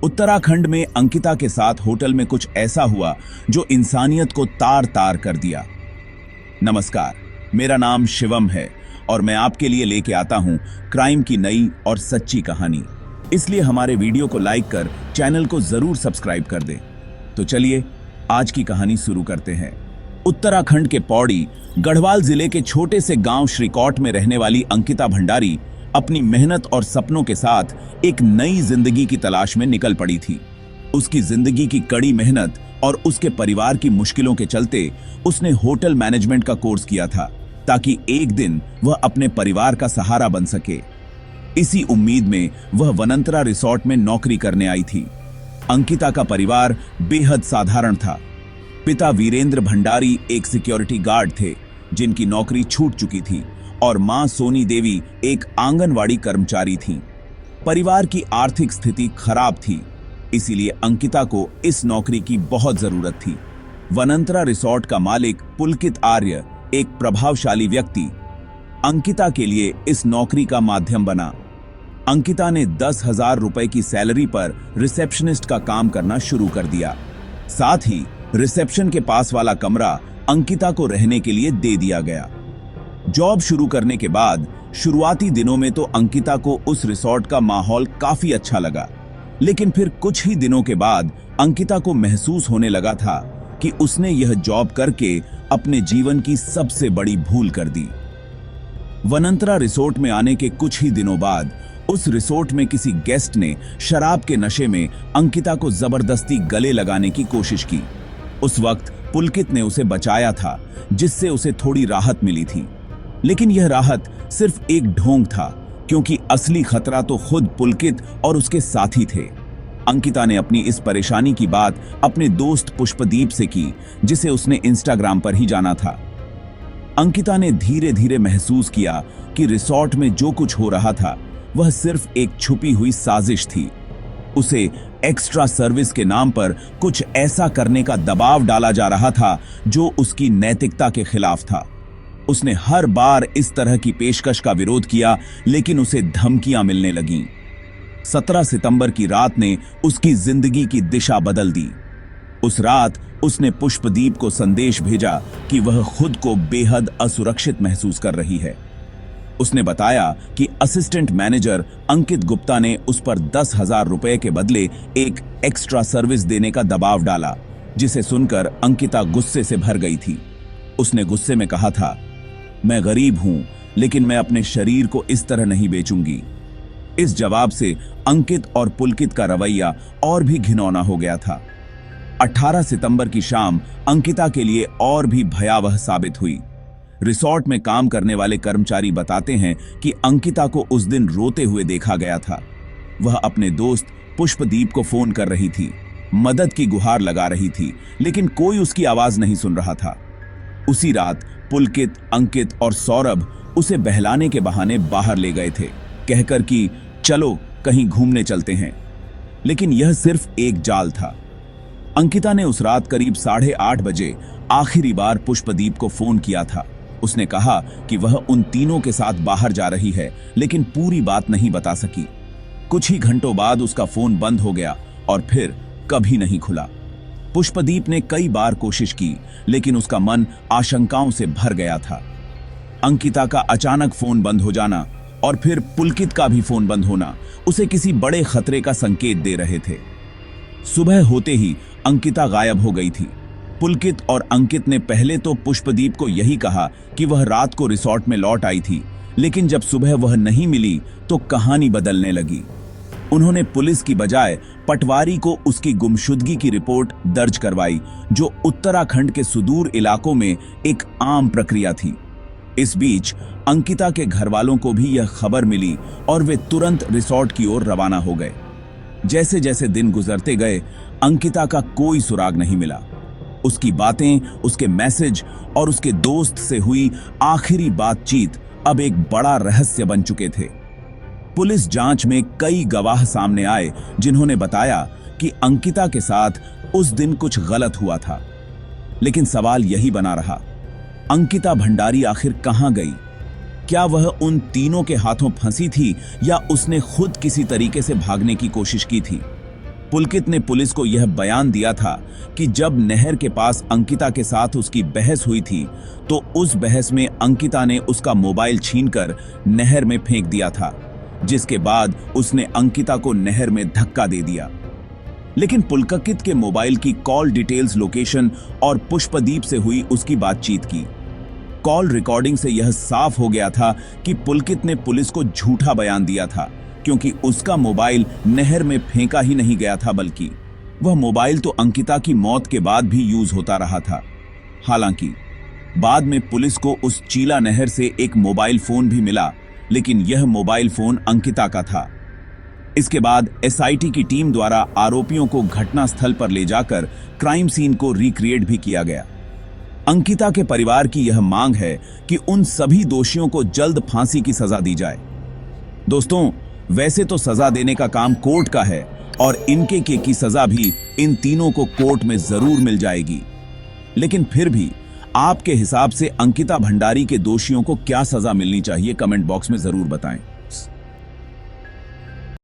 उत्तराखंड में अंकिता के साथ होटल में कुछ ऐसा हुआ जो इंसानियत को तार तार कर दिया। नमस्कार, मेरा नाम शिवम है और मैं आपके लिए लेके आता हूं क्राइम की नई और सच्ची कहानी। इसलिए हमारे वीडियो को लाइक कर चैनल को जरूर सब्सक्राइब कर दें। तो चलिए आज की कहानी शुरू करते हैं। उत्तराखंड के पौड़ी गढ़वाल जिले के छोटे से गांव श्रीकोट में रहने वाली अंकिता भंडारी अपनी मेहनत और सपनों के साथ एक नई जिंदगी की तलाश में निकल पड़ी थी। उसकी जिंदगी की कड़ी मेहनत और उसके परिवार की मुश्किलों के चलते उसने होटल मैनेजमेंट का कोर्स किया था ताकि एक दिन वह अपने परिवार का सहारा बन सके। इसी उम्मीद में वह वनंतरा रिसोर्ट में नौकरी करने आई थी। अंकिता का परिवार बेहद साधारण था। पिता वीरेंद्र भंडारी एक सिक्योरिटी गार्ड थे जिनकी नौकरी छूट चुकी थी और मां सोनी देवी एक आंगनवाड़ी कर्मचारी थीं। परिवार की आर्थिक स्थिति खराब थी, इसीलिए अंकिता को इस नौकरी की बहुत जरूरत थी। वनंतरा रिसोर्ट का मालिक पुलकित आर्य एक प्रभावशाली व्यक्ति अंकिता के लिए इस नौकरी का माध्यम बना। अंकिता ने 10,000 रुपए की सैलरी पर रिसेप्शनिस्ट का काम करना शुरू कर दिया। साथ ही रिसेप्शन के पास वाला कमरा अंकिता को रहने के लिए दे दिया गया। जॉब शुरू करने के बाद शुरुआती दिनों में तो अंकिता को उस रिसोर्ट का माहौल काफी अच्छा लगा, लेकिन फिर कुछ ही दिनों के बाद अंकिता को महसूस होने लगा था कि उसने यह जॉब करके अपने जीवन की सबसे बड़ी भूल कर दी। वनंतरा रिसोर्ट में आने के कुछ ही दिनों बाद उस रिसोर्ट में किसी गेस्ट ने शराब के नशे में अंकिता को जबरदस्ती गले लगाने की कोशिश की। उस वक्त पुलकित ने उसे बचाया था, जिससे उसे थोड़ी राहत मिली थी। लेकिन यह राहत सिर्फ एक ढोंग था, क्योंकि असली खतरा तो खुद पुलकित और उसके साथी थे। अंकिता ने अपनी इस परेशानी की बात अपने दोस्त पुष्पदीप से की, जिसे उसने इंस्टाग्राम पर ही जाना था। अंकिता ने धीरे धीरे महसूस किया कि रिसोर्ट में जो कुछ हो रहा था वह सिर्फ एक छुपी हुई साजिश थी। उसे एक्स्ट्रा सर्विस के नाम पर कुछ ऐसा करने का दबाव डाला जा रहा था जो उसकी नैतिकता के खिलाफ था। उसने हर बार इस तरह की पेशकश का विरोध किया, लेकिन उसे धमकियां मिलने लगीं। 17 सितंबर की रात ने उसकी जिंदगी की दिशा बदल दी। उस रात उसने पुष्पदीप को संदेश भेजा कि वह खुद को बेहद असुरक्षित महसूस कर रही है। उसने बताया कि असिस्टेंट मैनेजर अंकित गुप्ता ने उस पर 10,000 रुपए के बदले एक एक्स्ट्रा सर्विस देने का दबाव डाला, जिसे सुनकर अंकिता गुस्से से भर गई थी। उसने गुस्से में कहा था, मैं गरीब हूं, लेकिन मैं अपने शरीर को इस तरह नहीं बेचूंगी। इस जवाब से अंकित और पुलकित का रवैया और भी घिनौना हो गया था। 18 सितंबर की शाम अंकिता के लिए और भी भयावह साबित हुई। रिसोर्ट में काम करने वाले कर्मचारी बताते हैं कि अंकिता को उस दिन रोते हुए देखा गया था। वह अपने दोस्त पुष्पदीप को फोन कर रही थी, मदद की गुहार लगा रही थी, लेकिन कोई उसकी आवाज नहीं सुन रहा था। उसी रात पुलकित, अंकित और सौरभ उसे बहलाने के बहाने बाहर ले गए थे, कहकर कि चलो कहीं घूमने चलते हैं। लेकिन यह सिर्फ एक जाल था। अंकिता ने उस रात करीब 8:30 बजे आखिरी बार पुष्पदीप को फोन किया था। उसने कहा कि वह उन तीनों के साथ बाहर जा रही है, लेकिन पूरी बात नहीं बता सकी। कुछ ही घंटों बाद उसका फोन बंद हो गया और फिर कभी नहीं खुला। पुष्पदीप ने कई बार कोशिश की, लेकिन उसका मन आशंकाओं से भर गया था। अंकिता का अचानक फोन बंद हो जाना और फिर पुलकित का भी फोन बंद होना उसे किसी बड़े खतरे का संकेत दे रहे थे। सुबह होते ही अंकिता गायब हो गई थी। पुलकित और अंकित ने पहले तो पुष्पदीप को यही कहा कि वह रात को रिसोर्ट में लौट आई थी, लेकिन जब सुबह वह नहीं मिली तो कहानी बदलने लगी। उन्होंने पुलिस की बजाय पटवारी को उसकी गुमशुदगी की रिपोर्ट दर्ज करवाई, जो उत्तराखंड के सुदूर इलाकों में एक आम प्रक्रिया थी। इस बीच अंकिता के घर वालों को भी यह खबर मिली और वे तुरंत रिसोर्ट की ओर रवाना हो गए। जैसे जैसे दिन गुजरते गए, अंकिता का कोई सुराग नहीं मिला। उसकी बातें, उसके मैसेज और उसके दोस्त से हुई आखिरी बातचीत अब एक बड़ा रहस्य बन चुके थे। पुलिस जांच में कई गवाह सामने आए जिन्होंने बताया कि अंकिता के साथ उस दिन कुछ गलत हुआ था। लेकिन सवाल यही बना रहा, अंकिता भंडारी आखिर कहां गई? क्या वह उन तीनों के हाथों फंसी थी या उसने खुद किसी तरीके से भागने की कोशिश की थी? पुलकित ने पुलिस को यह बयान दिया था कि जब नहर के पास अंकिता के साथ उसकी बहस हुई थी तो उस बहस में अंकिता ने उसका मोबाइल छीनकर नहर में फेंक दिया था, जिसके बाद उसने अंकिता को नहर में धक्का दे दिया। लेकिन पुलकित के मोबाइल की कॉल डिटेल्स, लोकेशन और पुष्पदीप से हुई उसकी बातचीत की कॉल रिकॉर्डिंग से यह साफ हो गया था कि पुलकित ने पुलिस को झूठा बयान दिया था, क्योंकि उसका मोबाइल नहर में फेंका ही नहीं गया था, बल्कि वह मोबाइल तो अंकिता की मौत के बाद भी यूज होता रहा था। हालांकि बाद में पुलिस को उस चीला नहर से एक मोबाइल फोन भी मिला, लेकिन यह मोबाइल फोन अंकिता का था। इसके बाद एसआईटी की टीम द्वारा आरोपियों को घटनास्थल पर ले जाकर क्राइम सीन को रिक्रिएट भी किया गया। अंकिता के परिवार की यह मांग है कि उन सभी दोषियों को जल्द फांसी की सजा दी जाए। दोस्तों, वैसे तो सजा देने का काम कोर्ट का है और इनके की सजा भी इन तीनों को कोर्ट में जरूर मिल जाएगी, लेकिन फिर भी आपके हिसाब से अंकिता भंडारी के दोषियों को क्या सजा मिलनी चाहिए, कमेंट बॉक्स में जरूर बताएं।